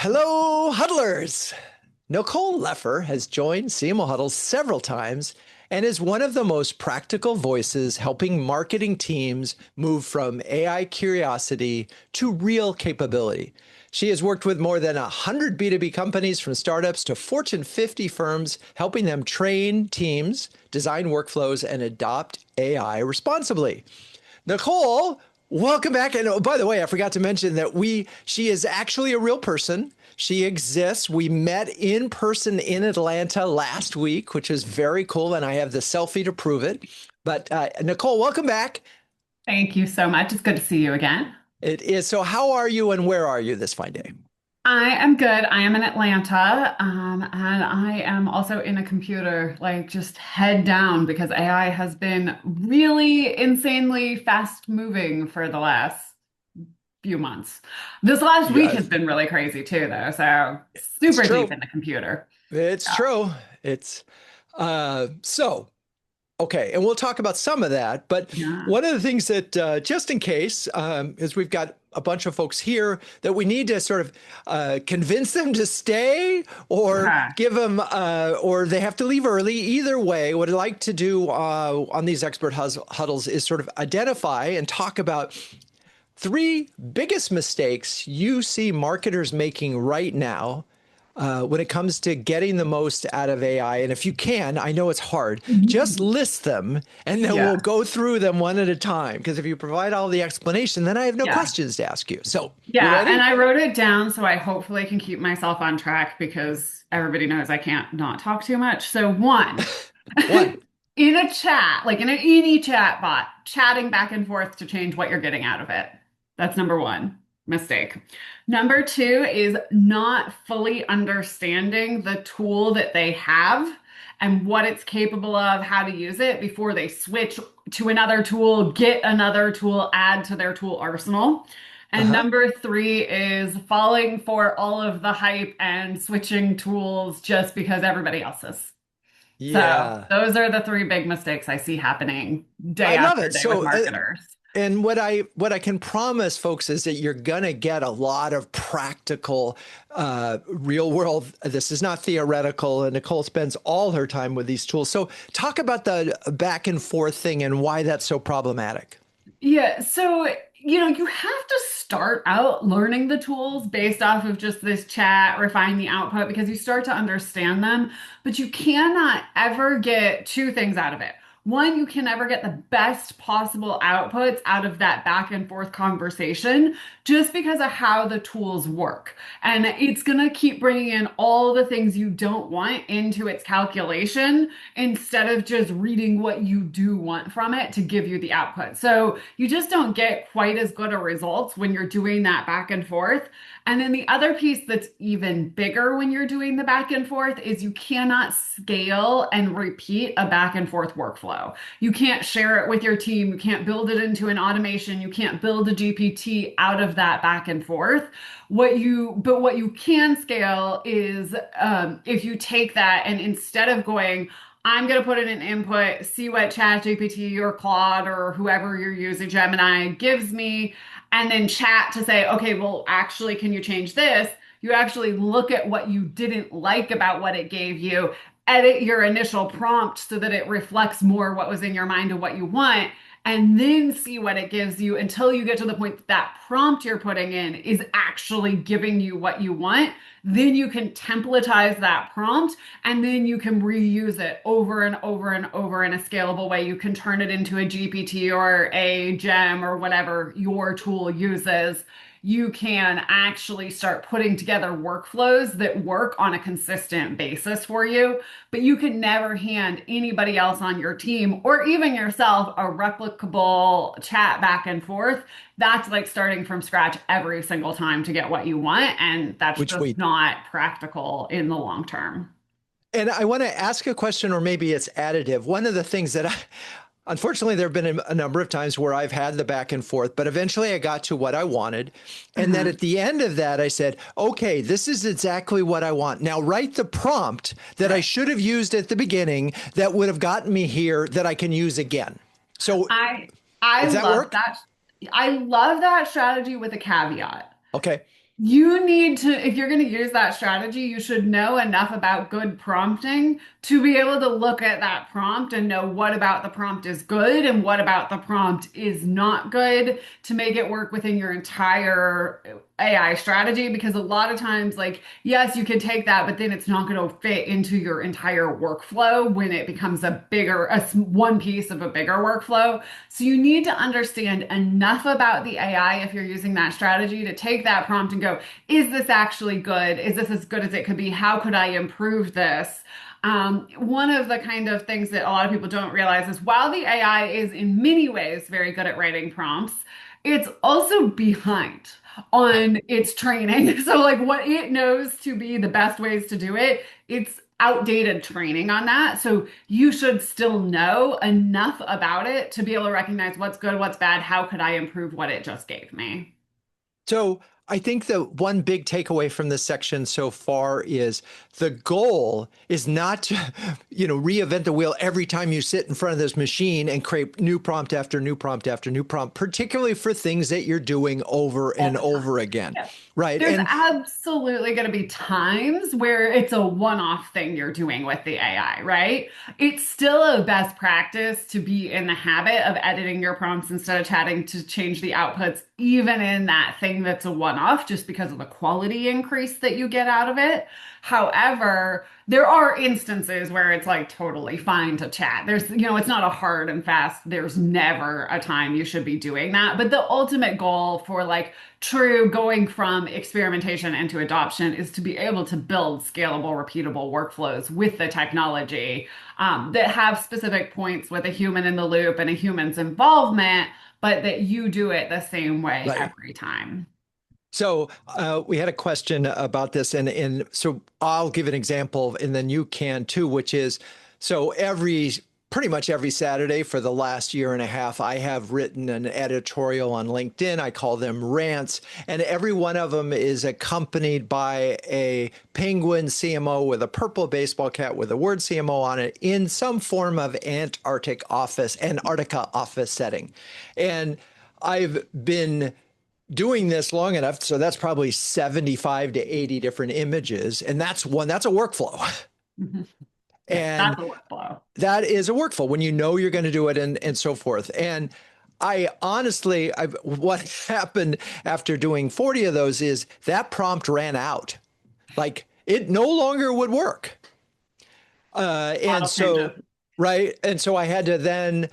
Hello, huddlers. Nicole Leffer has joined CMO Huddles several times and is one of the most practical voices helping marketing teams move from AI curiosity to real capability. She has worked with more than 100 B2B companies from startups to Fortune 50 firms, helping them train teams, design workflows, and adopt AI responsibly. Nicole, welcome back. And oh, by the way, I forgot to mention that she is actually a real person. She exists. We met in person in Atlanta last week, which is very cool. And I have the selfie to prove it. But Nicole, welcome back. Thank you so much. It's good to see you again. It is. So how are you and where are you this fine day? I am good. I am in Atlanta, and I am also in a computer, like just head down because AI has been really insanely fast moving for the last few months. This last week Yeah, has been really crazy too, though. So it's super deep true. in the computer. It's true. It's so Okay, and we'll talk about some of that. But Yeah. one of the things that, just in case, is we've got a bunch of folks here that we need to sort of convince them to stay or Okay. give them, or they have to leave early. Either way, what I'd like to do on these huddles is sort of identify and talk about three biggest mistakes you see marketers making right now when it comes to getting the most out of AI. And if you can, I know it's hard, just list them and then Yeah. we'll go through them one at a time. Because if you provide all the explanation, then I have no Yeah. questions to ask you. So, you Yeah, and ready? I wrote it down so I hopefully can keep myself on track because everybody knows I can't not talk too much. So one, One. in a chat, like in any chat bot, chatting back and forth to change what you're getting out of it. That's number one mistake. Number two is not fully understanding the tool that they have and what it's capable of, how to use it before they switch to another tool, get another tool, add to their tool arsenal. And Uh-huh. number three is falling for all of the hype and switching tools just because everybody else is. So Yeah. those are the three big mistakes I see happening day I love after it. day with So, marketers. and what I can promise folks is that you're gonna get a lot of practical, real world. This is not theoretical, and Nicole spends all her time with these tools. So talk about the back and forth thing and why that's so problematic. Yeah, so you have to start out learning the tools based off of just this chat, refine the output because you start to understand them, but you cannot ever get two things out of it. One, you can never get the best possible outputs out of that back and forth conversation just because of how the tools work. And it's going to keep bringing in all the things you don't want into its calculation instead of just reading what you do want from it to give you the output. So you just don't get quite as good a results when you're doing that back and forth. And then the other piece that's even bigger when you're doing the back and forth is you cannot scale and repeat a back and forth workflow. You can't share it with your team. You can't build it into an automation. You can't build a GPT out of that back and forth. What you can scale is if you take that and instead of going, I'm going to put in an input, see what ChatGPT or Claude or whoever you're using, Gemini, gives me, and then chat to say, okay, well, actually, can you change this? You actually look at what you didn't like about what it gave you, edit your initial prompt so that it reflects more what was in your mind and what you want, and then see what it gives you until you get to the point that that prompt you're putting in is actually giving you what you want. Then you can templatize that prompt and then you can reuse it over and over and over in a scalable way. You can turn it into a GPT or a gem or whatever your tool uses. You can actually start putting together workflows that work on a consistent basis for you, but you can never hand anybody else on your team or even yourself a replicable chat back and forth. That's like starting from scratch every single time to get what you want. And that's Which just we not practical in the long term. And I want to ask a question, or maybe it's additive. One of the things that unfortunately, there have been a number of times where I've had the back and forth, but eventually I got to what I wanted. And then Mhm. at the end of that, I said, okay, this is exactly what I want. Now write the prompt that I Right. should have used at the beginning that would have gotten me here that I can use again. So I I does that love work? that. I love that strategy with a caveat. Okay. You need to, if you're going to use that strategy, you should know enough about good prompting to be able to look at that prompt and know what about the prompt is good and what about the prompt is not good to make it work within your entire AI strategy. Because a lot of times, like, yes, you can take that, but then it's not going to fit into your entire workflow when it becomes one piece of a bigger workflow. So you need to understand enough about the AI if you're using that strategy to take that prompt and go, is this actually good? Is this as good as it could be? How could I improve this? One of the kind of things that a lot of people don't realize is while the AI is in many ways very good at writing prompts, it's also behind on its training. So, like what it knows to be the best ways to do it, it's outdated training on that. So, you should still know enough about it to be able to recognize what's good, what's bad, how could I improve what it just gave me. So I think the one big takeaway from this section so far is the goal is not to, reinvent the wheel every time you sit in front of this machine and create new prompt after new prompt after new prompt, particularly for things that you're doing over All and the time. over again. Yeah. Right. There's And absolutely going to be times where it's a one-off thing you're doing with the AI, right? It's still a best practice to be in the habit of editing your prompts instead of chatting to change the outputs, even in that thing that's a one-off, just because of the quality increase that you get out of it. However, there are instances where it's like totally fine to chat. It's not a hard and fast, there's never a time you should be doing that. But the ultimate goal for like true going from experimentation into adoption is to be able to build scalable, repeatable workflows with the technology that have specific points with a human in the loop and a human's involvement, but that you do it the same way right. every time. So we had a question about this, and so I'll give an example, and then you can too, which is so pretty much every Saturday for the last year and a half, I have written an editorial on LinkedIn. I call them rants, and every one of them is accompanied by a penguin CMO with a purple baseball cap with the word CMO on it in some form of Antarctica office setting. And I've been doing this long enough, so that's probably 75 to 80 different images, and that's a workflow. Yeah, that's And a workflow. that is a workflow when you know you're going to do it and so forth. And I honestly, what happened after doing 40 of those is that prompt ran out. Like it no longer would work. And Model so, changes. right. And so I had to then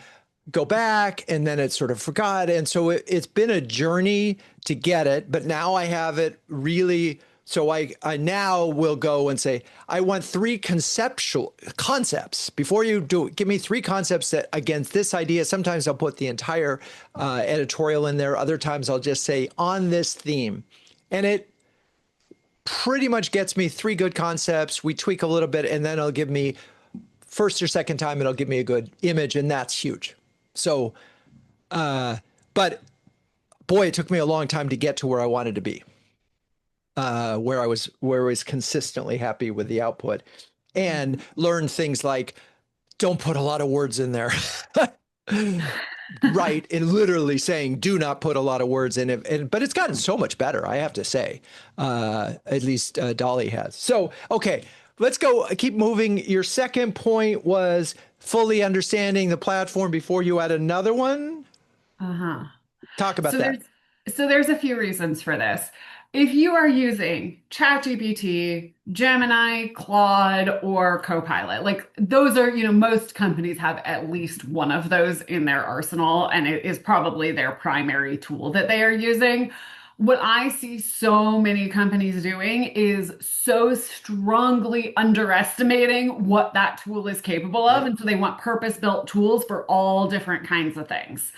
go back and then it sort of forgot. And so it's been a journey to get it, but now I have it really. So I now will go and say, I want three conceptual concepts before you do it. Give me three concepts that against this idea. Sometimes I'll put the entire editorial in there. Other times I'll just say on this theme. And it pretty much gets me three good concepts. We tweak a little bit and then it'll give me first or second time, it'll give me a good image, and that's huge. So, but boy, it took me a long time to get to where I wanted to be, where I was consistently happy with the output, and learn things like don't put a lot of words in there. Right, and literally saying do not put a lot of words in it, but it's gotten so much better, I have to say. At least Dolly has. So okay, let's go keep moving. Your second point was fully understanding the platform before you add another one. Uh-huh. Talk about So that. there's a few reasons for this. If you are using ChatGPT, Gemini, Claude, or Copilot, like those are, most companies have at least one of those in their arsenal, and it is probably their primary tool that they are using. What I see so many companies doing is so strongly underestimating what that tool is capable of. Right. And so they want purpose-built tools for all different kinds of things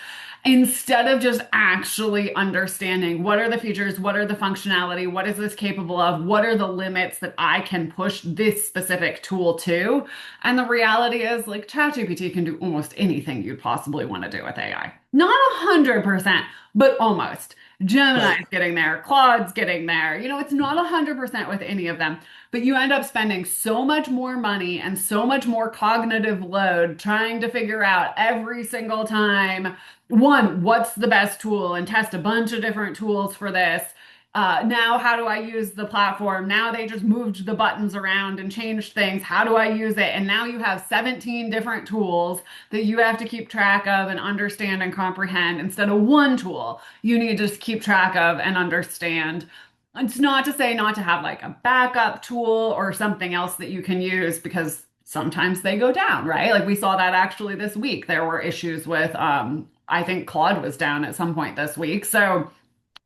instead of just actually understanding what are the features, what are the functionality, what is this capable of, what are the limits that I can push this specific tool to. And the reality is, like, ChatGPT can do almost anything you'd possibly want to do with AI. Not 100%, but almost. Right. Gemini's getting there, Claude's getting there. It's not 100% with any of them, but you end up spending so much more money and so much more cognitive load trying to figure out every single time, one, what's the best tool and test a bunch of different tools for this. Now, how do I use the platform? Now they just moved the buttons around and changed things. How do I use it? And now you have 17 different tools that you have to keep track of and understand and comprehend instead of one tool you need to just keep track of and understand. It's not to say not to have like a backup tool or something else that you can use because sometimes they go down, right? Like we saw that actually this week. There were issues with, I think Claude was down at some point this week. So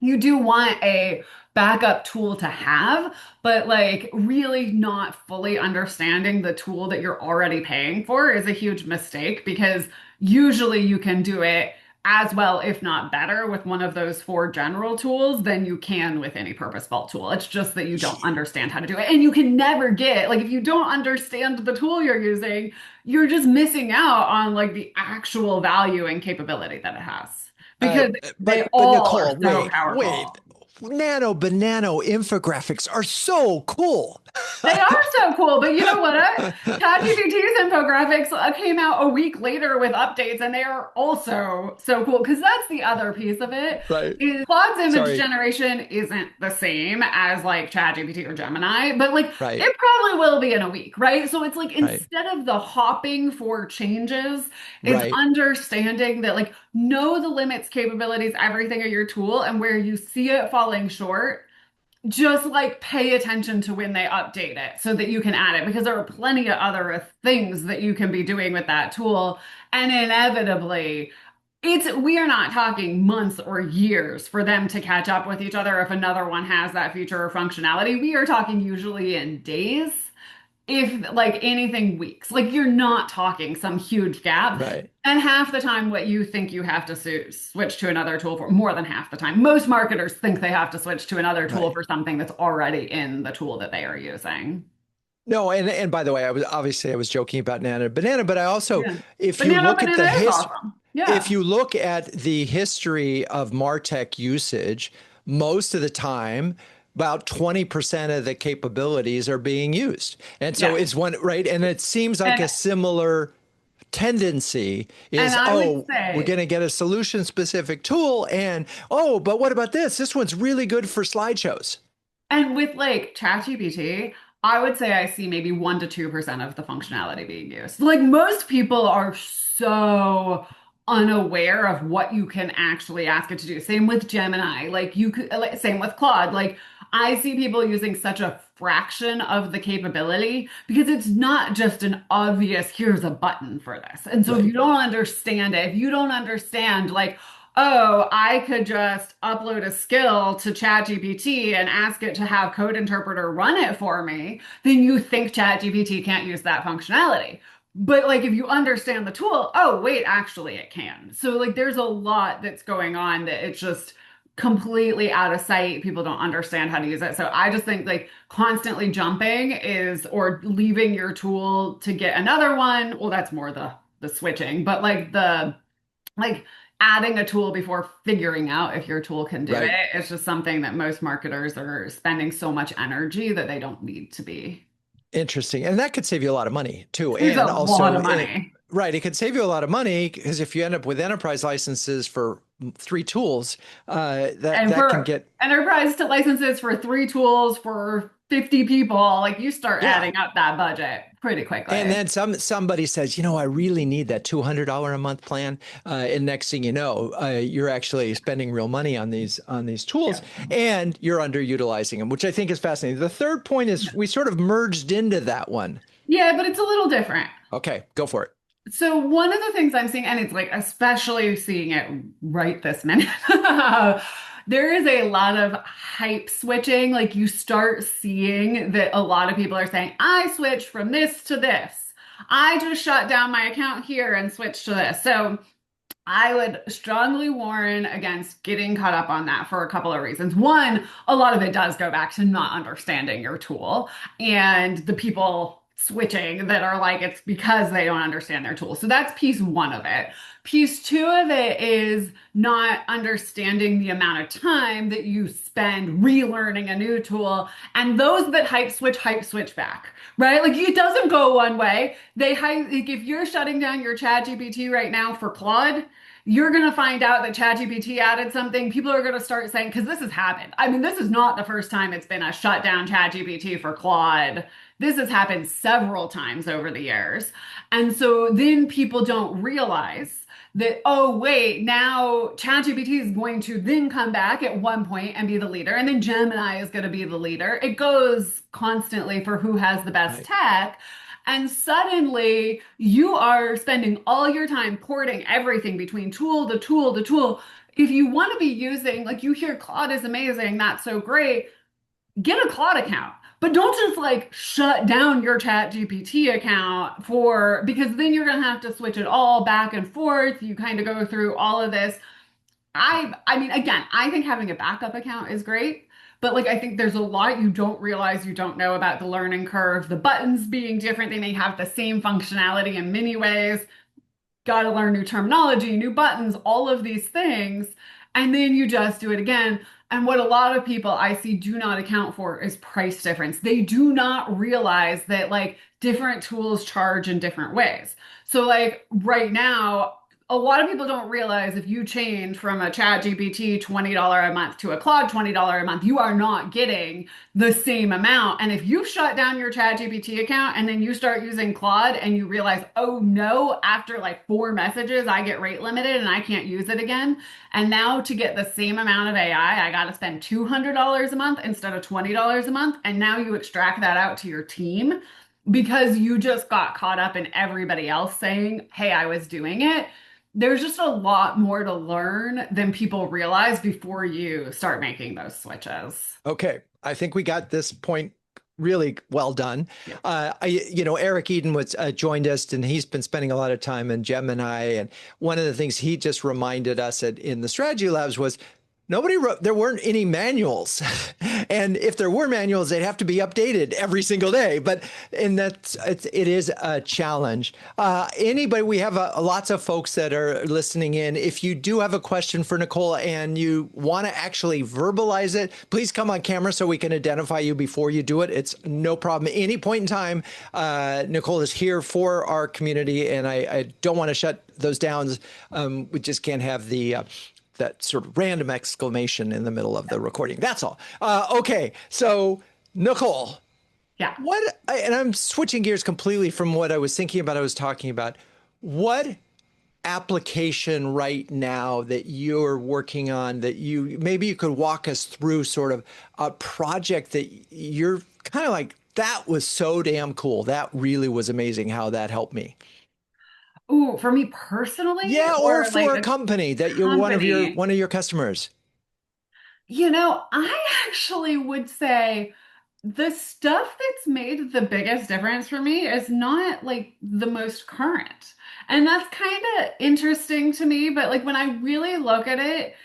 you do want a backup tool to have, but like really not fully understanding the tool that you're already paying for is a huge mistake because usually you can do it as well, if not better, with one of those four general tools than you can with any purpose-built tool. It's just that you don't understand how to do it. And you can never get, like, if you don't understand the tool you're using, you're just missing out on like the actual value and capability that it has Uh, because they but all are Nicole, so wait. powerful. Nano banano infographics are so cool. They are so cool, but you know what? ChatGPT's infographics came out a week later with updates, and they are also so cool because that's the other piece of it. Right. Is Claude's image Sorry. generation isn't the same as like ChatGPT or Gemini, but like Right. it probably will be in a week, right? So it's like Right. instead of the hopping for changes, it's Right. understanding that like know the limits, capabilities, everything of your tool, and where you see it falling short just like pay attention to when they update it so that you can add it because there are plenty of other things that you can be doing with that tool. And inevitably, we are not talking months or years for them to catch up with each other if another one has that feature or functionality. We are talking usually in days, if like anything weeks. Like you're not talking some huge gap. Right. And half the time, what you think you have to switch to another tool for, more than half the time. Most marketers think they have to switch to another tool Right. for something that's already in the tool that they are using. No, and by the way, I was joking about Nano Banana, but I also, Yeah. if you Banana look at Banana the is history, awesome. if Yeah. you look at the history of MarTech usage, most of the time, about 20% of the capabilities are being used. And so Yeah. it's one, right? And it seems like And a similar tendency and is, I would oh, we're say going to get a solution specific tool. And, oh, but what about this? This one's really good for slideshows. And with like ChatGPT, I would say I see maybe 1 to 2% of the functionality being used. Like most people are so unaware of what you can actually ask it to do. Same with Gemini. Like you could, like, same with Claude. Like I see people using such a fraction of the capability because it's not just an obvious, here's a button for this. And so if Right. you don't understand it, if you don't understand like, oh, I could just upload a skill to ChatGPT and ask it to have Code Interpreter run it for me, then you think ChatGPT can't use that functionality. But like if you understand the tool, oh, wait, actually it can. So like there's a lot that's going on that it's just completely out of sight. People don't understand how to use it. So I just think like constantly jumping is or leaving your tool to get another one. Well, that's more the switching, but like adding a tool before figuring out if your tool can do it Right. is just something that most marketers are spending so much energy that they don't need to be. Interesting. And that could save you a lot of money too. There's a And lot also of money. right, it could save you a lot of money because if you end up with enterprise licenses for three tools, And that can for get, enterprise to licenses for three tools for 50 people, like you start yeah. adding up that budget pretty And quickly. then somebody says, you know, I really need that $200 a month plan. And next thing you know, you're actually spending real money on these tools, Yeah. and you're underutilizing them, which I think is fascinating. The third point is we sort of merged into that one. Yeah, but it's a little different. Okay, go for it. So one of the things I'm seeing, and it's like especially seeing it right this minute, there is a lot of hype switching. Like you start seeing that a lot of people are saying, I switched from this to this. I just shut down my account here and switched to this. So I would strongly warn against getting caught up on that for a couple of reasons. One, a lot of it does go back to not understanding your tool and the people switching that are like it's because they don't understand their tool. So that's piece one of it. Piece two of it is not understanding the amount of time that you spend relearning a new tool. And those that hype switch back, right? Like it doesn't go one way. They hype, like if you're shutting down your Chat GPT right now for Claude, you're going to find out that ChatGPT added something. People are going to start saying, because this has happened. I mean, this is not the first time it's been a shut down ChatGPT for Claude. This has happened several times over the years. And so then people don't realize that, oh, wait, now ChatGPT is going to then come back at one point and be the leader, and then Gemini is going to be the leader. It goes constantly for who has the best Right. tech. And suddenly you are spending all your time porting everything between tool to tool to tool. If you want to be using, like you hear Claude is amazing, that's so great, get a Claude account. But don't just like shut down your Chat GPT account for because then you're gonna have to switch it all back and forth. You kind of go through all of this. I mean, again, I think having a backup account is great, but like I think there's a lot you don't realize you don't know about the learning curve, the buttons being different. They may have the same functionality in many ways, got to learn new terminology, new buttons, all of these things. And then you just do it again. And what a lot of people I see do not account for is price difference. They do not realize that like different tools charge in different ways. So like right now, a lot of people don't realize if you change from a Chat GPT $20 a month to a Claude $20 a month, you are not getting the same amount. And if you shut down your ChatGPT account and then you start using Claude and you realize, oh no, after like 4 messages, I get rate limited and I can't use it again. And now to get the same amount of AI, I got to spend $200 a month instead of $20 a month. And now you extract that out to your team because you just got caught up in everybody else saying, hey, I was doing it. There's just a lot more to learn than people realize before you start making those switches. Okay. I think we got this point really well done. Yeah. Eric Eden was joined us, and he's been spending a lot of time in Gemini. And one of the things he just reminded us in the strategy labs was nobody wrote, there weren't any manuals. And if there were manuals, they'd have to be updated every single day. And it is a challenge. Anybody, we have lots of folks that are listening in. If you do have a question for Nicole and you want to actually verbalize it, please come on camera so we can identify you before you do it. It's no problem. At any point in time, Nicole is here for our community, and I don't want to shut those down. We just can't have that sort of random exclamation in the middle of the recording. That's all. Okay. So Nicole, Yeah. and I'm switching gears completely from what I was thinking about, I was talking about. What application right now that you're working on that maybe you could walk us through sort of a project that you're kind of like, that was so damn cool. That really was amazing how that helped me. Ooh, for me personally, Yeah, or or like for a the company that you're company, one of your customers. I actually would say the stuff that's made the biggest difference for me is not like the most current. And that's kind of interesting to me, but like when I really look at it,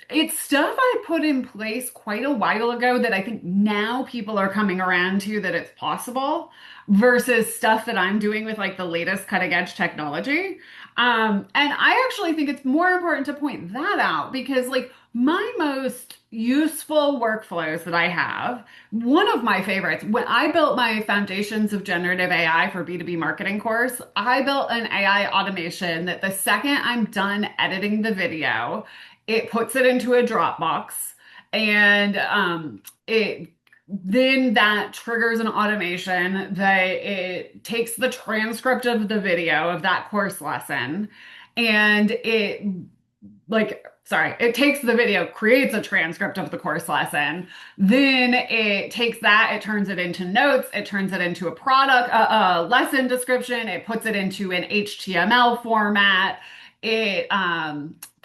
it's stuff I put in place quite a while ago that I think now people are coming around to that it's possible versus stuff that I'm doing with like the latest cutting edge technology. And I actually think it's more important to point that out because like my most useful workflows that I have, one of my favorites, when I built my Foundations of Generative AI for B2B marketing course, I built an AI automation that the second I'm done editing the video, it puts it into a Dropbox and it then that triggers an automation that it takes the transcript of the video of that course lesson and it takes the video, creates a transcript of the course lesson. Then it takes that, it turns it into notes, it turns it into a lesson description, it puts it into an HTML format. It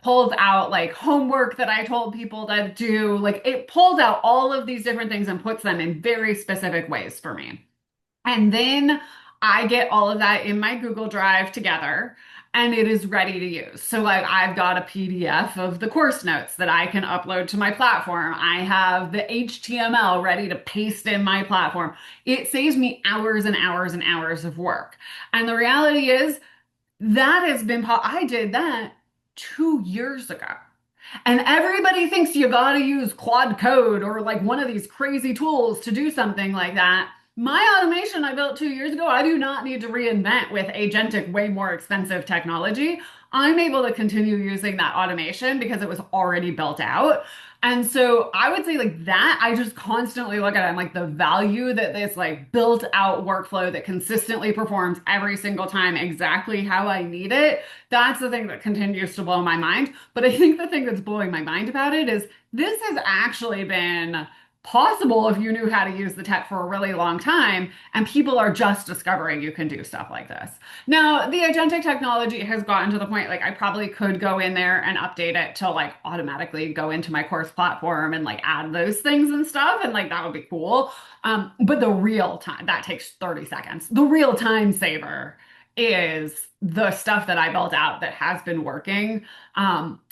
pulled out like homework that I told people to do. Like it pulls out all of these different things and puts them in very specific ways for me. And then I get all of that in my Google Drive together and it is ready to use. So like I've got a PDF of the course notes that I can upload to my platform. I have the HTML ready to paste in my platform. It saves me hours and hours and hours of work. And the reality is I did that 2 years ago. And everybody thinks you got to use Claude Code or like one of these crazy tools to do something like that. My automation I built 2 years ago, I do not need to reinvent with agentic, way more expensive technology. I'm able to continue using that automation because it was already built out. And so I would say like that, I just constantly look at it. I'm like the value that this like built out workflow that consistently performs every single time exactly how I need it. That's the thing that continues to blow my mind. But I think the thing that's blowing my mind about it is this has actually been possible if you knew how to use the tech for a really long time, and people are just discovering you can do stuff like this. Now, the agentic technology has gotten to the point like I probably could go in there and update it to like automatically go into my course platform and like add those things and stuff, and like that would be cool. But the real time, that takes 30 seconds. The real time saver is the stuff that I built out that has been working.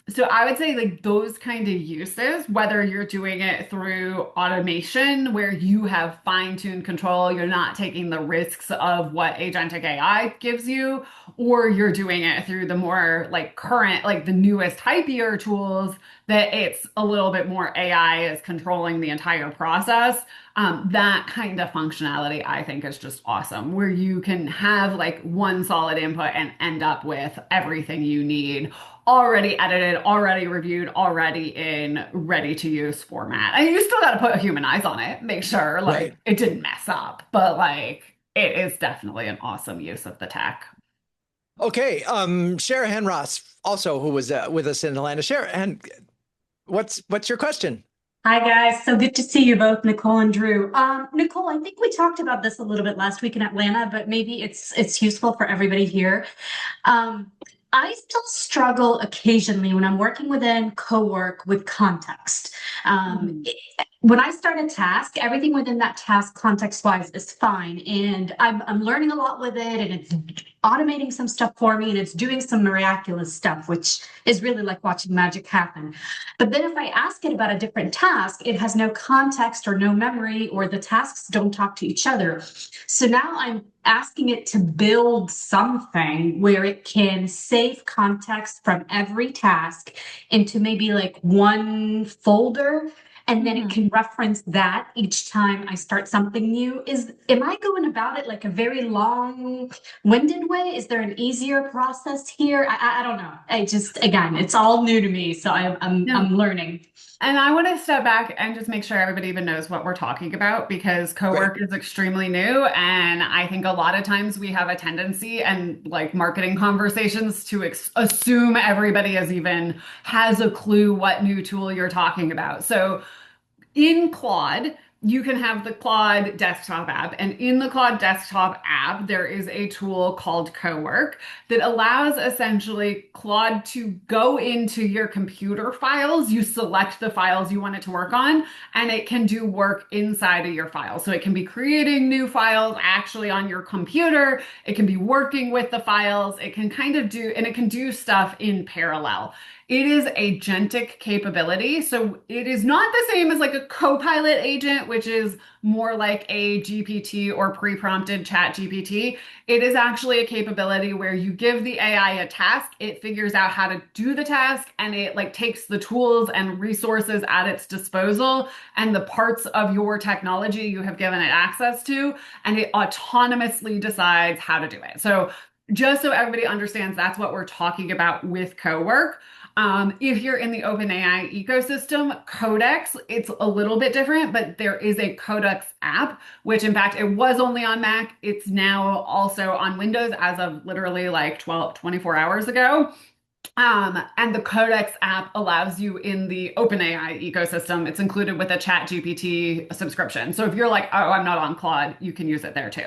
So I would say like those kind of uses, whether you're doing it through automation where you have fine-tuned control, you're not taking the risks of what agentic AI gives you, or you're doing it through the more like current, like the newest hypier tools that it's a little bit more AI is controlling the entire process. That kind of functionality I think is just awesome, where you can have like one solid input and end up with everything you need already edited, already reviewed, already in ready to use format. And you still got to put human eyes on it, make sure like Right. it didn't mess up, but like it is definitely an awesome use of the tech. Okay. Sharahan Ross, also who was with us in Atlanta. Sharahan, what's your question? Hi guys, so good to see you both, Nicole and Drew. Nicole, I think we talked about this a little bit last week in Atlanta, but maybe it's useful for everybody here. Um, I still struggle occasionally when I'm working within co-work with context. Um, Mhm. it- when I start a task, everything within that task context-wise is fine, and I'm learning a lot with it, and it's automating some stuff for me, and it's doing some miraculous stuff, which is really like watching magic happen. But then if I ask it about a different task, it has no context or no memory, or the tasks don't talk to each other. So now I'm asking it to build something where it can save context from every task into maybe like one folder. And then it Mhm. can reference that each time I start something new. Am I going about it like a very long-winded way? Is there an easier process here? I don't know. I just again, it's all new to me, so No. I'm learning. And I want to step back and just make sure everybody even knows what we're talking about because Great. co-work is extremely new. And I think a lot of times we have a tendency and like marketing conversations to assume everybody has a clue what new tool you're talking about. So in Claude, you can have the Claude desktop app. And in the Claude desktop app, there is a tool called Cowork that allows essentially Claude to go into your computer files. You select the files you want it to work on, and it can do work inside of your files. So it can be creating new files actually on your computer. It can be working with the files. It can kind of do, and it can do stuff in parallel. It is agentic capability. So it is not the same as like a co-pilot agent, which is more like a GPT or pre-prompted chat GPT. It is actually a capability where you give the AI a task, it figures out how to do the task, and it like takes the tools and resources at its disposal and the parts of your technology you have given it access to, and it autonomously decides how to do it. So just so everybody understands, that's what we're talking about with Cowork. If you're in the OpenAI ecosystem, Codex, it's a little bit different, but there is a Codex app, which in fact, it was only on Mac. It's now also on Windows as of literally like 12, 24 hours ago. And the Codex app allows you in the OpenAI ecosystem. It's included with a Chat GPT subscription. So if you're like, oh, I'm not on Claude, you can use it there too.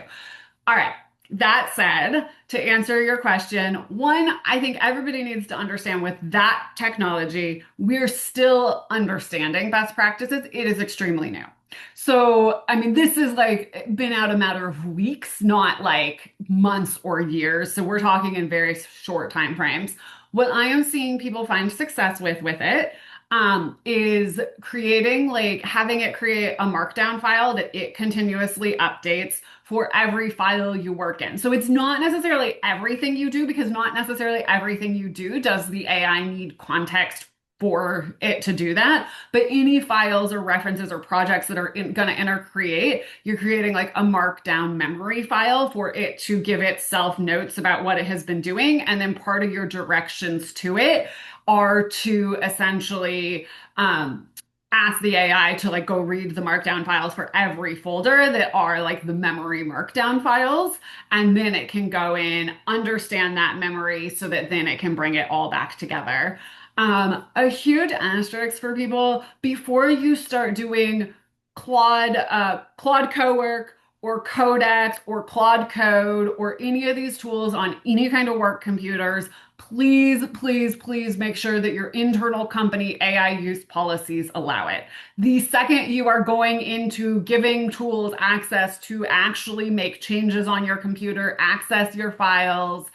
All right. That said, to answer your question, one, I think everybody needs to understand with that technology, we're still understanding best practices. It is extremely new. So, I mean, this is like been out a matter of weeks, not like months or years. So we're talking in very short time frames. What I am seeing people find success with it is creating like having it create a markdown file that it continuously updates for every file you work in. So it's not necessarily everything you do because not necessarily everything you do does the AI need context for it to do that. But any files or references or projects that are going to enter create, you're creating like a markdown memory file for it to give itself notes about what it has been doing. And then part of your directions to it are to essentially ask the AI to like go read the markdown files for every folder that are like the memory markdown files. And then it can go in, understand that memory so that then it can bring it all back together. A huge asterisk for people before you start doing Claude Cowork or Codex or Claude Code or any of these tools on any kind of work computers, please, please, please make sure that your internal company AI use policies allow it. The second you are going into giving tools access to actually make changes on your computer, access your files,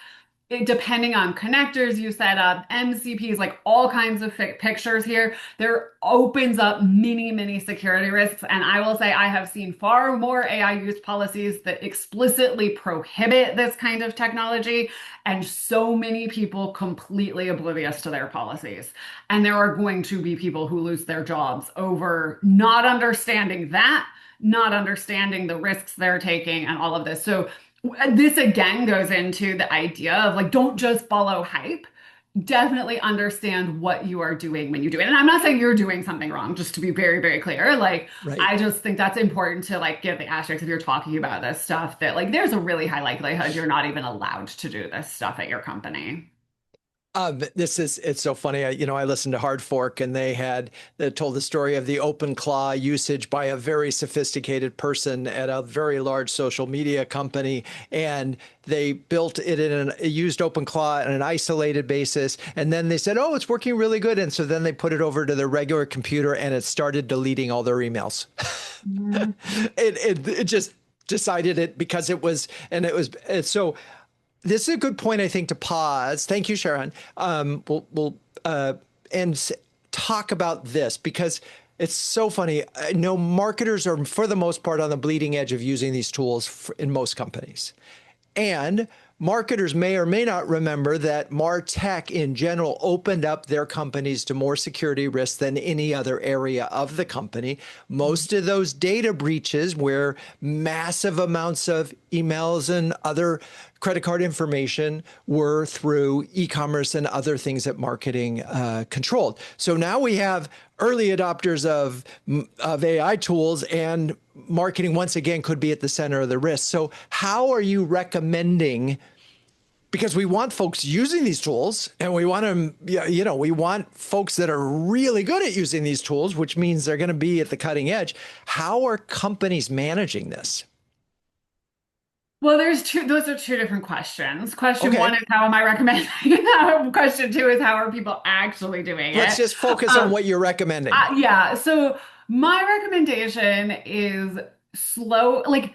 depending on connectors you set up, MCPs, like all kinds of pictures here, there opens up many, many security risks. And I will say I have seen far more AI use policies that explicitly prohibit this kind of technology, and so many people completely oblivious to their policies. And there are going to be people who lose their jobs over not understanding that, not understanding the risks they're taking, and all of this. So this again goes into the idea of like, don't just follow hype. Definitely understand what you are doing when you do it. And I'm not saying you're doing something wrong, just to be very, very clear. Like, Right. I just think that's important to like give the asterisk if you're talking about this stuff that like there's a really high likelihood you're not even allowed to do this stuff at your company. It's so funny. I listened to Hard Fork, and they told the story of the open claw usage by a very sophisticated person at a very large social media company. And they built it used open claw on an isolated basis. And then they said, oh, it's working really good. And so then they put it over to their regular computer and it started deleting all their emails. Mhm. It just decided it because it's so. This is a good point, I think, to pause. Thank you, Sharon. We'll and talk about this because it's so funny. I know marketers are, for the most part, on the bleeding edge of using these tools in most companies. And marketers may or may not remember that MarTech in general opened up their companies to more security risks than any other area of the company. Most of those data breaches where massive amounts of emails and other credit card information were through e-commerce and other things that marketing controlled. So now we have early adopters of AI tools, and marketing once again could be at the center of the risk. So how are you recommending, because we want folks using these tools and we want them, we want folks that are really good at using these tools, which means they're going to be at the cutting edge. How are companies managing this? Well, those are two different questions. Question one Okay, is how am I recommending? Question two is how are people actually doing let's it? just focus on Um, what you're recommending. yeah, so my recommendation is slow, like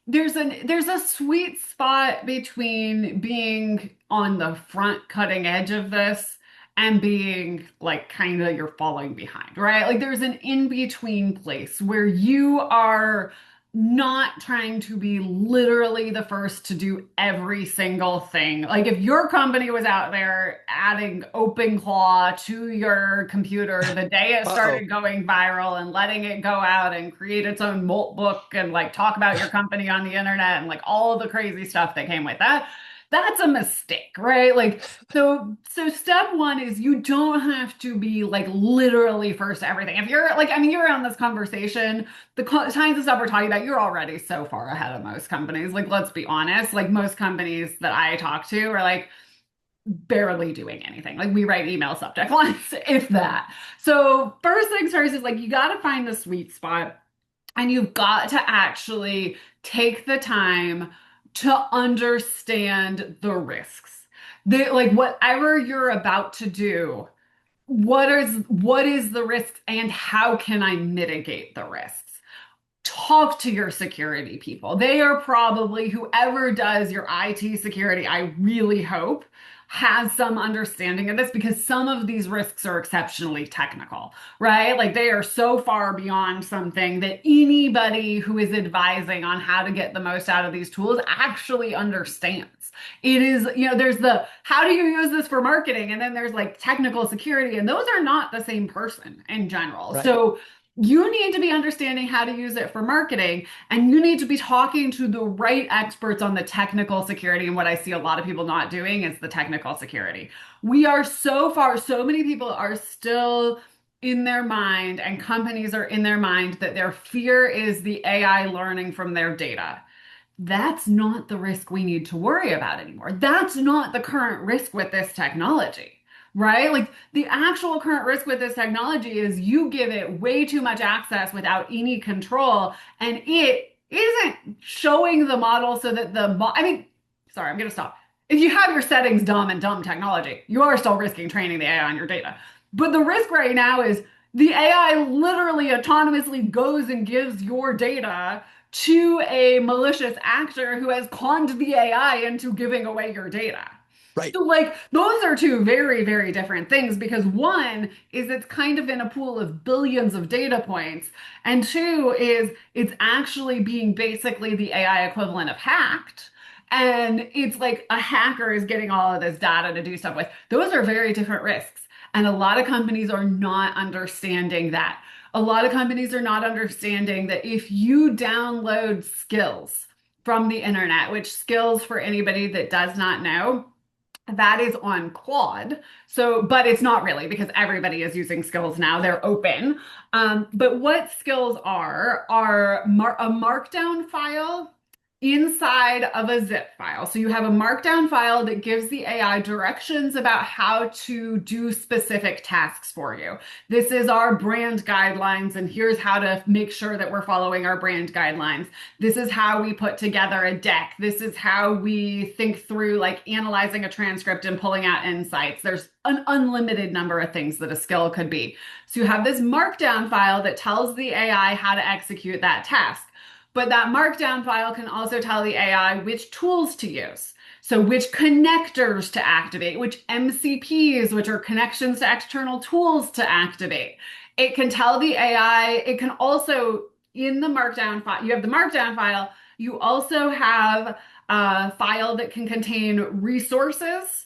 there's a sweet spot between being on the front cutting edge of this and being like kind of you're falling behind, right? Like there's an in-between place where you are not trying to be literally the first to do every single thing. Like if your company was out there adding OpenClaw to your computer the day it Uh-oh. started going viral and letting it go out and create its own molt book and like talk about your company on the internet and like all of the crazy stuff that came with that, that's a mistake, right? Like so step one is you don't have to be like literally first to everything. If you're like, I mean, you're on this conversation, the kinds of stuff we're talking about, you're already so far ahead of most companies. Like, let's be honest, like most companies that I talk to are like barely doing anything. Like we write email subject lines, if that. So first things first is like you got to find the sweet spot and you've got to actually take the time to understand the risks. Like whatever you're about to do, what is the risks and how can I mitigate the risks? talk to your security people. They are probably whoever does your IT security, I really hope, has some understanding of this because some of these risks are exceptionally technical, right? Like they are so far beyond something that anybody who is advising on how to get the most out of these tools actually understands. It is, there's the how do you use this for marketing? And then there's like technical security, and those are not the same person in general. Right. So you need to be understanding how to use it for marketing, and you need to be talking to the right experts on the technical security. And what I see a lot of people not doing is the technical security. We are so far, so many people are still in their mind, and companies are in their mind that their fear is the AI learning from their data. That's not the risk we need to worry about anymore. That's not the current risk with this technology, right? Like the actual current risk with this technology is you give it way too much access without any control, and it isn't showing the model so that sorry, I'm going to stop. If you have your settings dumb and dumb technology, you are still risking training the AI on your data. But the risk right now is the AI literally autonomously goes and gives your data to a malicious actor who has conned the AI into giving away your data. Right. So, like, those are two very, very different things because one is it's kind of in a pool of billions of data points, and two is it's actually being basically the AI equivalent of hacked. And it's like a hacker is getting all of this data to do stuff with. Those are very different risks. And a lot of companies are not understanding that. A lot of companies are not understanding that if you download skills from the internet, which skills for anybody that does not know, that is on Claude. So, but it's not really because everybody is using skills now. They're open. But what skills are a markdown file inside of a zip file. So you have a markdown file that gives the AI directions about how to do specific tasks for you. This is our brand guidelines, and here's how to make sure that we're following our brand guidelines. This is how we put together a deck. This is how we think through like analyzing a transcript and pulling out insights. There's an unlimited number of things that a skill could be. So you have this markdown file that tells the AI how to execute that task. But that markdown file can also tell the AI which tools to use. So which connectors to activate, which MCPs, which are connections to external tools to activate. It can tell the AI, it can also, in the markdown file, you have the markdown file, you also have a file that can contain resources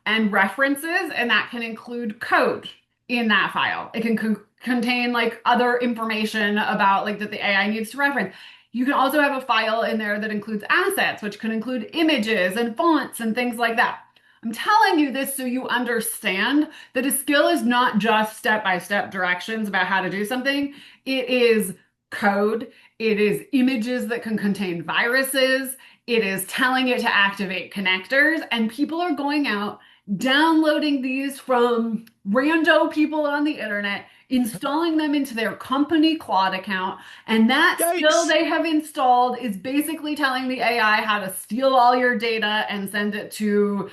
and references, and that can include code in that file. It can contain like other information about like that the AI needs to reference. You can also have a file in there that includes assets, which can include images and fonts and things like that. I'm telling you this so you understand that a skill is not just step-by-step directions about how to do something. It is code. It is images that can contain viruses. It is telling it to activate connectors. And people are going out, downloading these from rando people on the internet, installing them into their company Claude account, and that skill they have installed is basically telling the AI how to steal all your data and send it to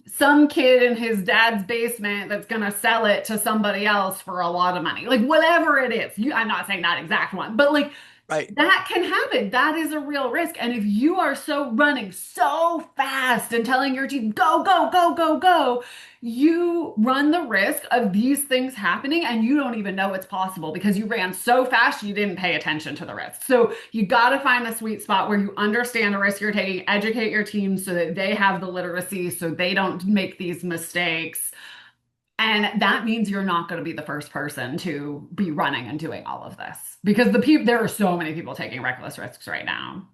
some kid in his dad's basement that's going to sell it to somebody else for a lot of money. Like whatever it is. I'm not saying that exact one, but like Right. that can happen. That is a real risk. And if you are so running so fast and telling your team, go, go, go, go, go, you run the risk of these things happening and you don't even know it's possible because you ran so fast you didn't pay attention to the risk. So you got to find the sweet spot where you understand the risk you're taking, educate your team so that they have the literacy so they don't make these mistakes. And that means you're not going to be the first person to be running and doing all of this because there are so many people taking reckless risks right now.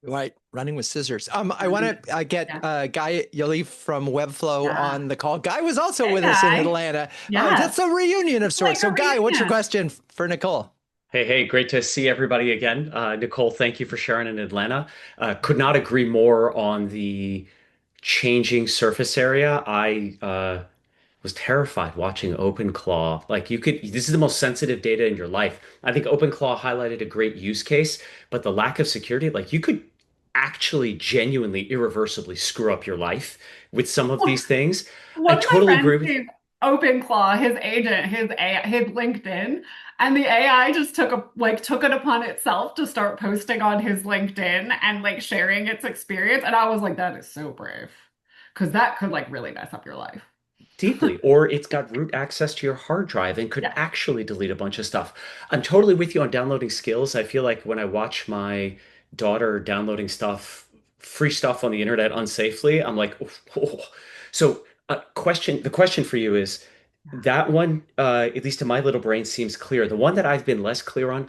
Right. Running with scissors. I want to get Guy Yalif from Webflow on the call. Guy was also with us in Atlanta. That's a reunion of sorts. So Guy, what's your question for Nicole? Hey, great to see everybody again. Nicole, thank you for sharing in Atlanta. Could not agree more on the changing surface area. I was terrified watching OpenClaw. This is the most sensitive data in your life. I think OpenClaw highlighted a great use case, but the lack of security, like you could actually genuinely irreversibly screw up your life with some of these things. I totally agree with you. OpenClaw, his agent, his LinkedIn, And the AI just took it upon itself to start posting on his LinkedIn and like sharing its experience. And I was like, that is so brave. Because that could like really mess up your life. Deeply, or it's got root access to your hard drive and could Yeah. actually delete a bunch of stuff. I'm totally with you on downloading skills. I feel like when I watch my daughter downloading free stuff on the internet unsafely, I'm like, "Oh, oh." So, the question for you is that one, at least in my little brain, seems clear. The one that I've been less clear on,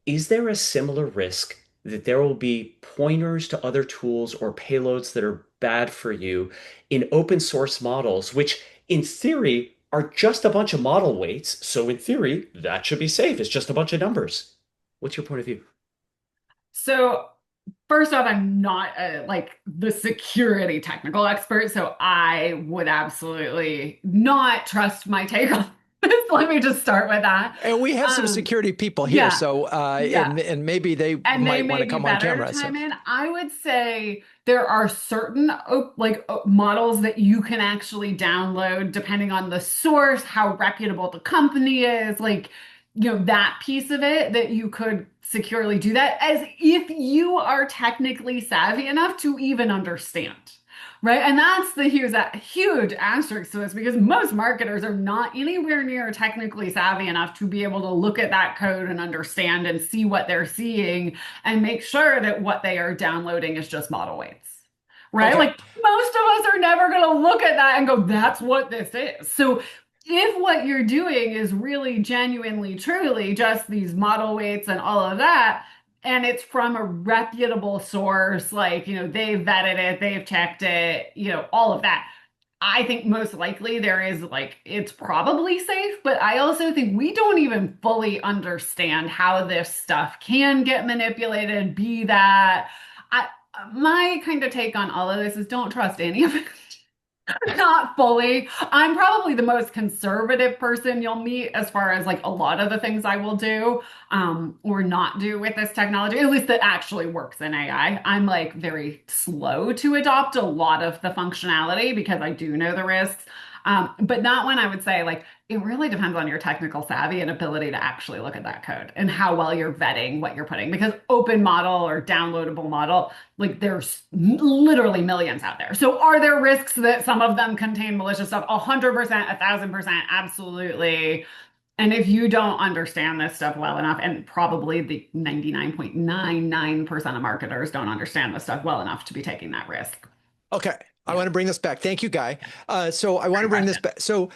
is there a similar risk that there will be pointers to other tools or payloads that are bad for you in open source models, which in theory are just a bunch of model weights? So in theory, that should be safe. It's just a bunch of numbers. What's your point of view? So first off, I'm not like the security technical expert, so I would absolutely not trust my take on this. Let me just start with that. And we have some Um, security people here, yeah, so yeah. and maybe they And they might want may to be come on better to camera. So chime in. I would say there are certain models that you can actually download depending on the source, how reputable the company is, like, that piece of it that you could securely do that as if you are technically savvy enough to even understand. Right. And that's the huge asterisk to this because most marketers are not anywhere near technically savvy enough to be able to look at that code and understand and see what they're seeing and make sure that what they are downloading is just model weights. Right. okay, Like most of us are never going to look at that and go, that's what this is. So if what you're doing is really genuinely, truly just these model weights and all of that, and it's from a reputable source, like, they've vetted it, they've checked it, all of that. I think most likely there is like, it's probably safe, but I also think we don't even fully understand how this stuff can get manipulated, be that. I, my kind of take on all of this is don't trust any of it. Not fully. I'm probably the most conservative person you'll meet as far as like a lot of the things I will do or not do with this technology, at least that actually works in AI. I'm like very slow to adopt a lot of the functionality because I do know the risks. But not when I would say like it really depends on your technical savvy and ability to actually look at that code and how well you're vetting what you're putting. Because open model or downloadable model, like there's literally millions out there. So are there risks that some of them contain malicious stuff? 100%, 1,000%, absolutely. And if you don't understand this stuff well enough, and probably the 99.99% of marketers don't understand this stuff well enough to be taking that risk. okay. I Yeah. want to bring this back. Thank you, Guy. So I want to bring this back. So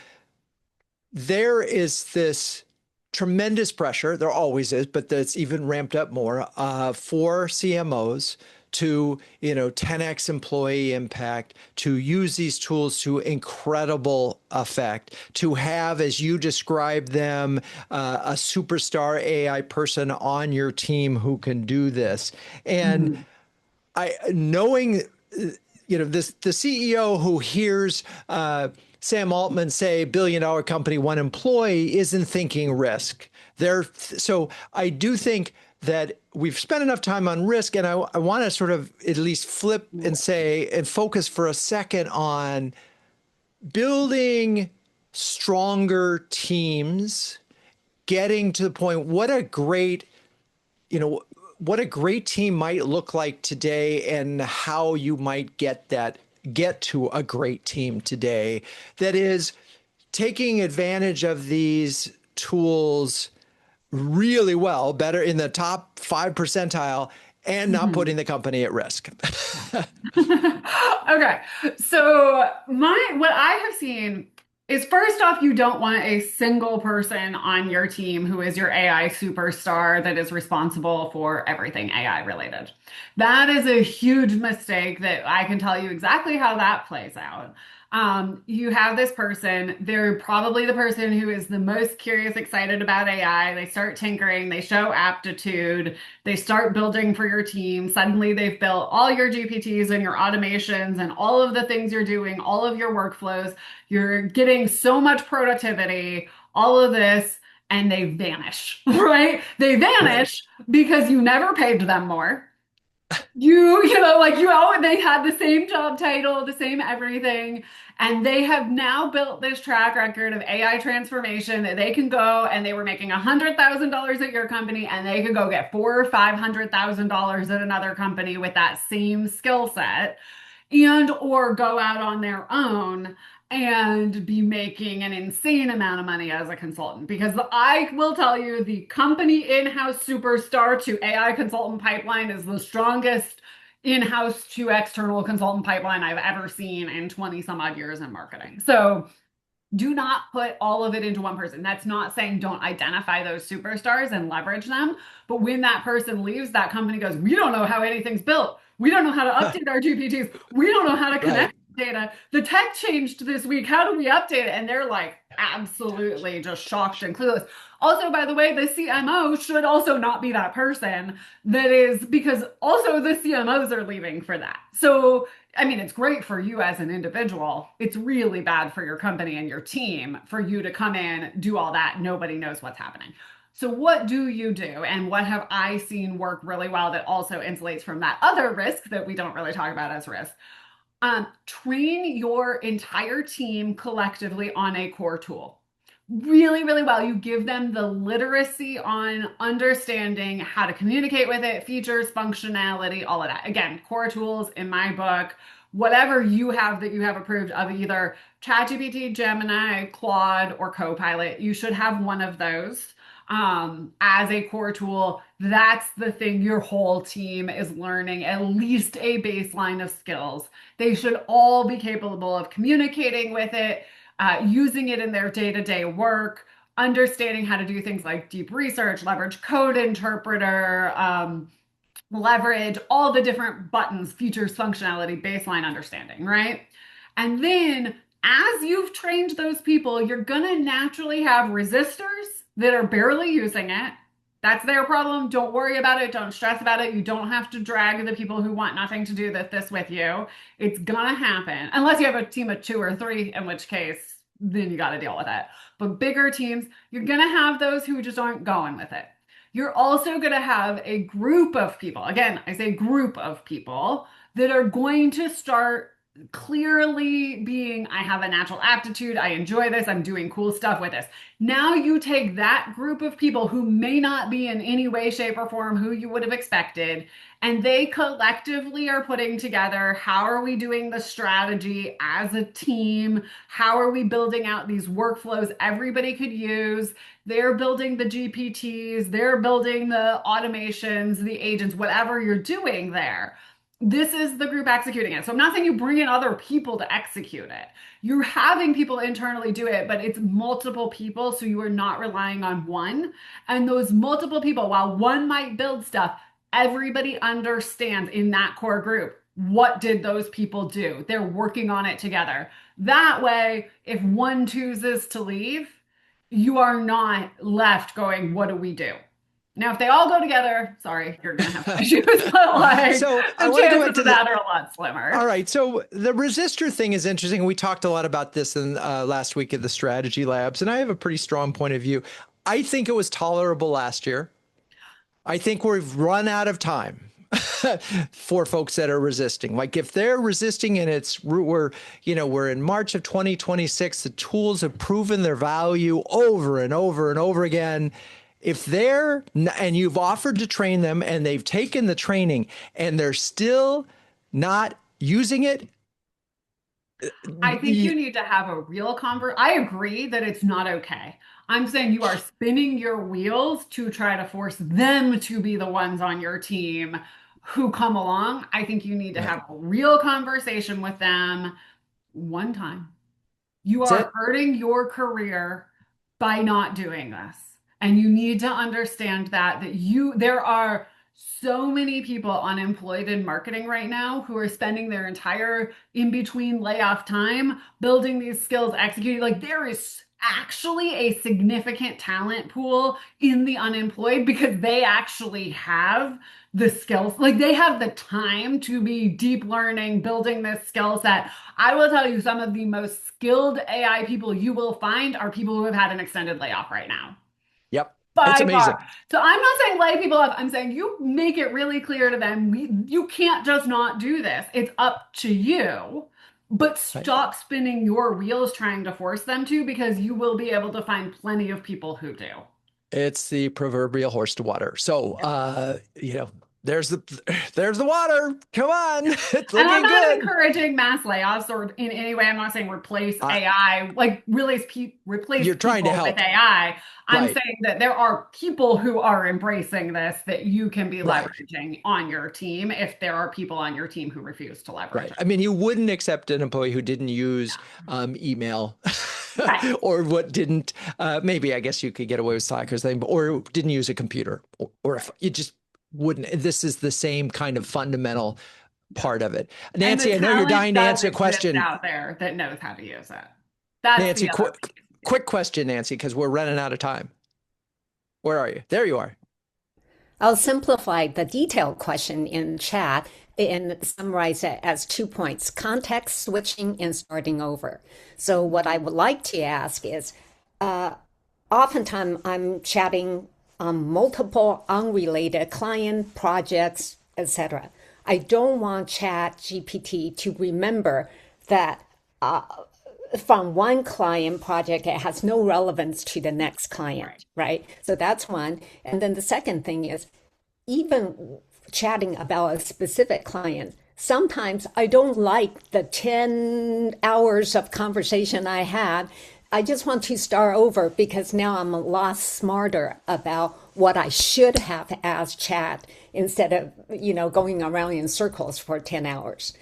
there is this tremendous pressure. There always is, but that's even ramped up more for CMOs to 10x employee impact, to use these tools to incredible effect, to have, as you describe them, a superstar AI person on your team who can do this. And Mhm. knowing this, the CEO who hears Sam Altman say billion-dollar company, one employee, isn't thinking risk. So I do think that we've spent enough time on risk, and I want to sort of at least flip and say and focus for a second on building stronger teams, getting to the point. What a great team might look like today and how you might get to a great team today that is taking advantage of these tools really well, better in the top 5 percentile, and not Mhm. putting the company at risk. Okay. So what I have seen is first off, you don't want a single person on your team who is your AI superstar that is responsible for everything AI related. That is a huge mistake that I can tell you exactly how that plays out. You have this person, they're probably the person who is the most curious, excited about AI. They start tinkering, they show aptitude, they start building for your team. Suddenly they've built all your GPTs and your automations and all of the things you're doing, all of your workflows. You're getting so much productivity, all of this, and they vanish, right? They Right. vanish because you never paid them more. They had the same job title, the same everything, and they have now built this track record of AI transformation that they can go and they were making $100,000 at your company and they could go get four or $500,000 at another company with that same skill set and or go out on their own and be making an insane amount of money as a consultant. Because I will tell you, the company in-house superstar to AI consultant pipeline is the strongest in-house to external consultant pipeline I've ever seen in 20 some odd years in marketing. So do not put all of it into one person. That's not saying don't identify those superstars and leverage them. But when that person leaves, that company goes, we don't know how anything's built. We don't know how to update our GPTs. We don't know how to Right. connect data. The tech changed this week. How do we update it? And they're like absolutely just shocked and clueless. Also, by the way, the CMO should also not be that person that is, because also the CMOs are leaving for that. So I mean, it's great for you as an individual. It's really bad for your company and your team for you to come in, do all that. Nobody knows what's happening. So, what do you do? And what have I seen work really well that also insulates from that other risk that we don't really talk about as risk? Train your entire team collectively on a core tool. Really, really well. You give them the literacy on understanding how to communicate with it, features, functionality, all of that. Again, core tools in my book, whatever you have that you have approved of either ChatGPT, Gemini, Claude, or Copilot, you should have one of those as a core tool. That's the thing your whole team is learning, at least a baseline of skills. They should all be capable of communicating with it, using it in their day-to-day work, understanding how to do things like deep research, leverage code interpreter, leverage all the different buttons, features, functionality, baseline understanding, right? And then as you've trained those people, you're going to naturally have resistors that are barely using it. That's their problem. Don't worry about it. Don't stress about it. You don't have to drag the people who want nothing to do this with you. It's gonna happen. Unless you have a team of two or three, in which case, then you got to deal with it. But bigger teams, you're gonna have those who just aren't going with it. You're also going to have a group of people. Again, I say group of people that are going to start clearly being, I have a natural aptitude. I enjoy this. I'm doing cool stuff with this. Now you take that group of people who may not be in any way, shape, or form who you would have expected, and they collectively are putting together, how are we doing the strategy as a team? How are we building out these workflows everybody could use? They're building the GPTs, they're building the automations, the agents, whatever you're doing there. This is the group executing it. So I'm not saying you bring in other people to execute it. You're having people internally do it, but it's multiple people. So you are not relying on one. And those multiple people, while one might build stuff, everybody understands in that core group, what did those people do? They're working on it together. That way, if one chooses to leave, you are not left going, what do we do? Now, if they all go together, sorry, you're going to have issues, but like So I the want to go chances into of that are a lot slimmer. All right. So the resistor thing is interesting. We talked a lot about this in last week at the strategy labs, and I have a pretty strong point of view. I think it was tolerable last year. I think we've run out of time for folks that are resisting. Like if they're resisting and we're in March of 2026, the tools have proven their value over and over and over again. If and you've offered to train them and they've taken the training and they're still not using it, I think you need to have a real I agree that it's not okay. I'm saying you are spinning your wheels to try to force them to be the ones on your team who come along. I think you need to right. have a real conversation with them one time. You That's are it. hurting your career by not doing this. And you need to understand that there are so many people unemployed in marketing right now who are spending their entire in between layoff time building these skills, executing. Like there is actually a significant talent pool in the unemployed because they actually have the skills, like they have the time to be deep learning, building this skill set. I will tell you, some of the most skilled AI people you will find are people who have had an extended layoff right now. Yep. It's by amazing. far. So I'm not saying lay people off. I'm saying you make it really clear to them, you can't just not do this. It's up to you. But Right. stop spinning your wheels trying to force them to, because you will be able to find plenty of people who do. It's the proverbial horse to water. So, there's the water. Come on. It's And I'm looking not good. encouraging mass layoffs or in any way. I'm not saying replace Uh, AI, like replace you're trying to people with help. AI. I'm Right. saying that there are people who are embracing this that you can be Right. leveraging on your team if there are people on your team who refuse to leverage Right. it. I mean, you wouldn't accept an employee who didn't use email Right. or what didn't, maybe I guess you could get away with Slack or something, or didn't use a computer or if Right. you just wouldn't. This is the same kind of fundamental Yeah. part of it. And the Nancy, I know you're talent dying to does answer a exist question. out there that knows how to use it. That's Nancy, the other piece. Yeah. quick question, Nancy, because we're running out of time. Where are you? There you are. I'll simplify the detailed question in chat and summarize it as 2 points: context switching and starting over. So, what I would like to ask is oftentimes I'm chatting on multiple unrelated client projects, etc. I don't want Chat GPT to remember that from one client project, it has no relevance to the next client, right? So that's one. And then the second thing is, even chatting about a specific client, sometimes I don't like the 10 hours of conversation I had. I just want to start over because now I'm a lot smarter about what I should have asked chat instead of, going around in circles for 10 hours.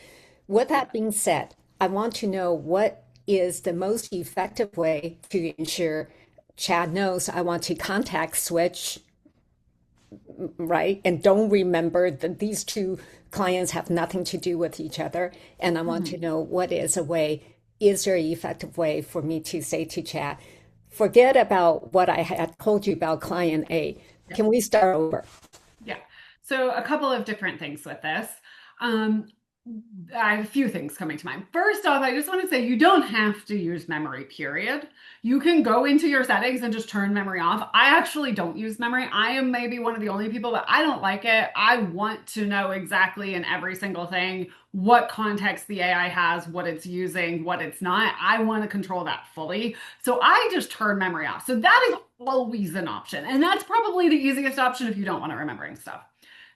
With that being said, I want to know what is the most effective way to ensure Chad knows I want to contact switch, right? And don't remember that these two clients have nothing to do with each other. And I want to know is there an effective way for me to say to Chad, forget about what I had told you about client A. Can we start over? Yeah. So a couple of different things with this. I have a few things coming to mind. First off, I just want to say you don't have to use memory, period. You can go into your settings and just turn memory off. I actually don't use memory. I am maybe one of the only people, but I don't like it. I want to know exactly in every single thing what context the AI has, what it's using, what it's not. I want to control that fully. So I just turn memory off. So that is always an option. And that's probably the easiest option if you don't want to remembering stuff.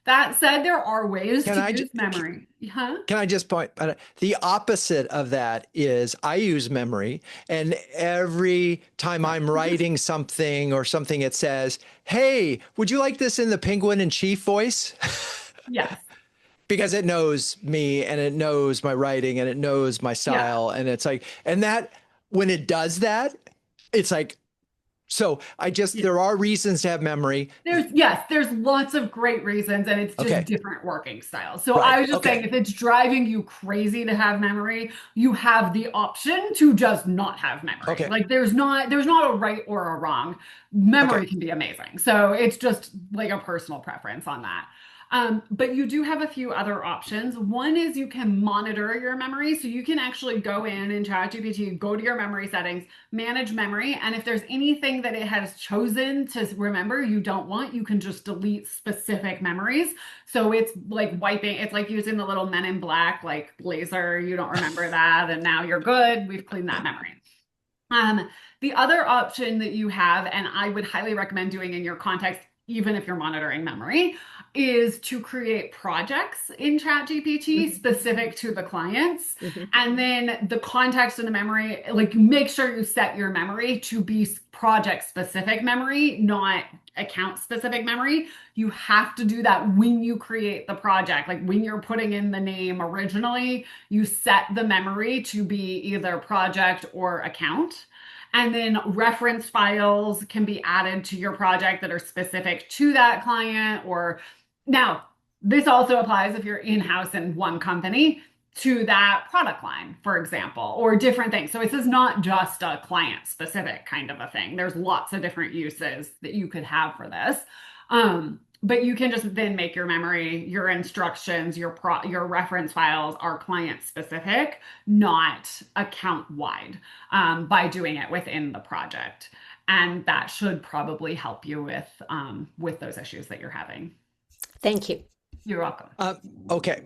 That said, there are ways Can to I use memory. Huh? Can I just point out the opposite of that is I use memory, and every time I'm writing something or something, it says, "Hey, would you like this in the penguin in chief voice?" Yes. Because it knows me and it knows my writing and it knows my Yeah. style. And it's like, and that when it does that, it's like, so there are reasons to have memory. There's lots of great reasons, and it's just Okay. different working styles. So Right. I was just saying, Okay. if it's driving you crazy to have memory, you have the option to just not have memory. Okay. Like there's not a right or a wrong. Memory Okay. can be amazing. So it's just like a personal preference on that. But you do have a few other options. One is you can monitor your memory. So you can actually go in ChatGPT, go to your memory settings, manage memory. And if there's anything that it has chosen to remember you don't want, you can just delete specific memories. So it's like it's like using the little Men in Black, like laser. You don't remember that. And now you're good. We've cleaned that memory. The other option that you have, and I would highly recommend doing in your context, even if you're monitoring memory, is to create projects in ChatGPT specific to the clients. And then the context and the memory, like make sure you set your memory to be project specific memory, not account specific memory. You have to do that when you create the project. Like when you're putting in the name originally, you set the memory to be either project or account. And then reference files can be added to your project that are specific to that client. Or now, this also applies if you're in-house in one company to that product line, for example, or different things. So this is not just a client specific kind of a thing. There's lots of different uses that you could have for this. But you can just then make your memory, your instructions, your reference files are client specific, not account wide, by doing it within the project. And that should probably help you with those issues that you're having. Thank you. You're welcome. Okay.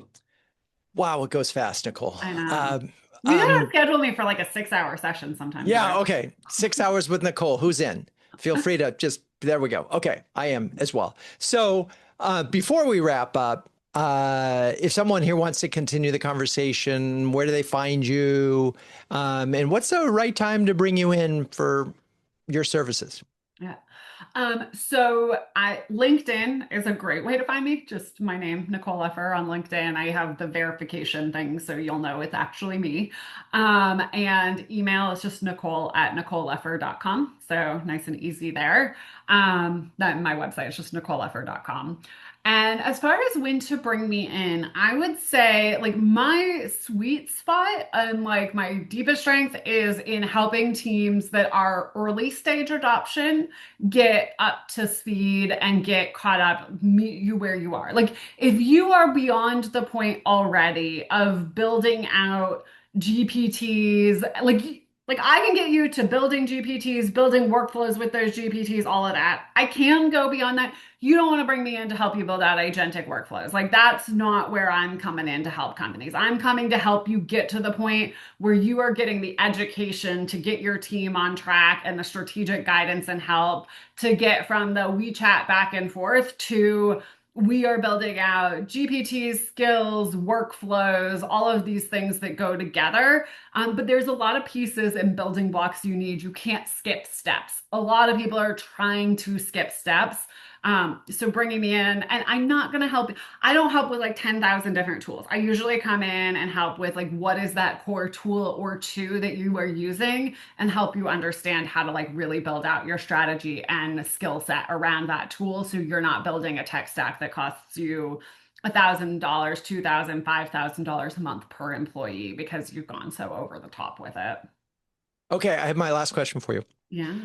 Wow, it goes fast, Nicole. I know. You gotta schedule me for like a 6-hour session sometime. Yeah, okay. 6 hours with Nicole. Who's in? Feel free to there we go. Okay, I am as well. So before we wrap up, if someone here wants to continue the conversation, where do they find you? And what's the right time to bring you in for your services? Yeah. So LinkedIn is a great way to find me. Just my name, Nicole Leffer on LinkedIn. I have the verification thing, so you'll know it's actually me. And email is just nicole@nicoleleffer.com. So nice and easy there. My website is just nicoleleffer.com. And as far as when to bring me in, I would say like my sweet spot and like my deepest strength is in helping teams that are early stage adoption get up to speed and get caught up, meet you where you are. Like if you are beyond the point already of building out GPTs, like I can get you to building GPTs, building workflows with those GPTs, all of that. I can go beyond that. You don't want to bring me in to help you build out agentic workflows. Like that's not where I'm coming in to help companies. I'm coming to help you get to the point where you are getting the education to get your team on track and the strategic guidance and help to get from the WeChat back and forth to we are building out GPTs, skills, workflows, all of these things that go together. But there's a lot of pieces and building blocks you need. You can't skip steps. A lot of people are trying to skip steps. So bringing me in, and I'm not going to help. I don't help with like 10,000 different tools. I usually come in and help with like, what is that core tool or two that you are using and help you understand how to like really build out your strategy and skill set around that tool. So you're not building a tech stack that costs you $1,000, $2,000, $5,000 a month per employee because you've gone so over the top with it. Okay, I have my last question for you. Yeah.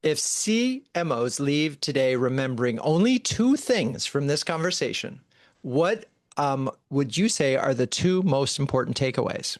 If CMOs leave today remembering only 2 things from this conversation, what would you say are the 2 most important takeaways?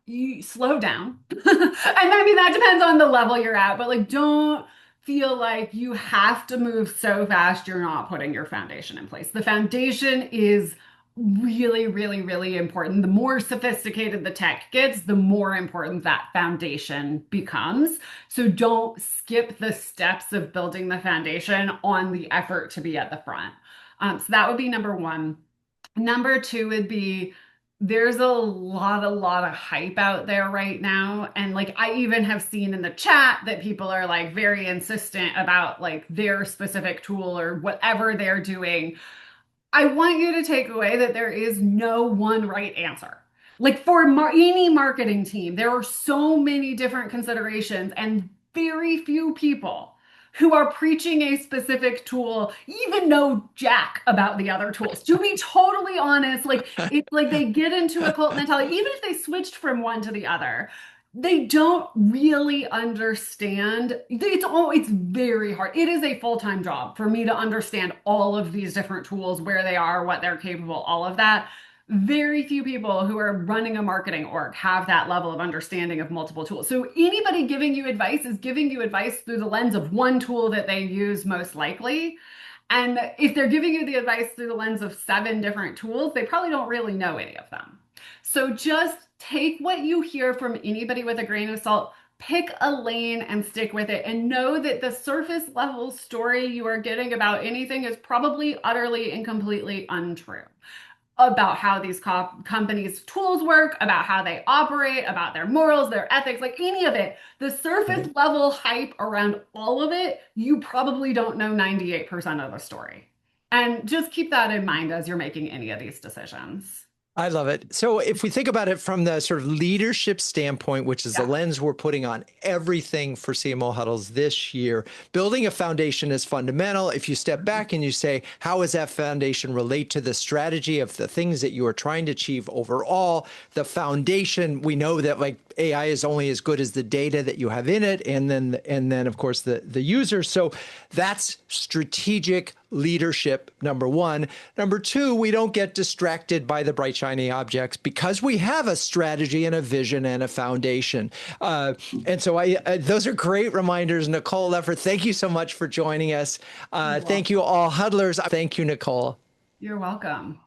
You slow down. And I mean, that depends on the level you're at, but like, don't feel like you have to move so fast you're not putting your foundation in place. The foundation is really, really, really important. The more sophisticated the tech gets, the more important that foundation becomes. So don't skip the steps of building the foundation on the effort to be at the front. So that would be number 1. Number 2 would be there's a lot of hype out there right now. And like, I even have seen in the chat that people are like very insistent about like their specific tool or whatever they're doing. I want you to take away that there is no one right answer. Like for any marketing team, there are so many different considerations and very few people who are preaching a specific tool even know jack about the other tools. To be totally honest, like it's like they get into a cult mentality, even if they switched from one to the other. They don't really understand. It's very hard. It is a full-time job for me to understand all of these different tools, where they are, what they're capable, all of that. Very few people who are running a marketing org have that level of understanding of multiple tools. So anybody giving you advice is giving you advice through the lens of one tool that they use most likely. And if they're giving you the advice through the lens of 7 different tools, they probably don't really know any of them. So just take what you hear from anybody with a grain of salt, pick a lane and stick with it, and know that the surface level story you are getting about anything is probably utterly and completely untrue about how these companies' tools work, about how they operate, about their morals, their ethics, like any of it. The surface level hype around all of it, you probably don't know 98% of the story. And just keep that in mind as you're making any of these decisions. I love it. So if we think about it from the sort of leadership standpoint, which is the lens we're putting on everything for CMO Huddles this year, building a foundation is fundamental. If you step back and you say, how does that foundation relate to the strategy of the things that you are trying to achieve overall? The foundation, we know that like AI is only as good as the data that you have in it, and then of course the user. So that's strategic leadership, number one. Number two, we don't get distracted by the bright, shiny objects because we have a strategy and a vision and a foundation. And so those are great reminders. Nicole Leffer, thank you so much for joining us. Thank you all huddlers. Thank you, Nicole. You're welcome.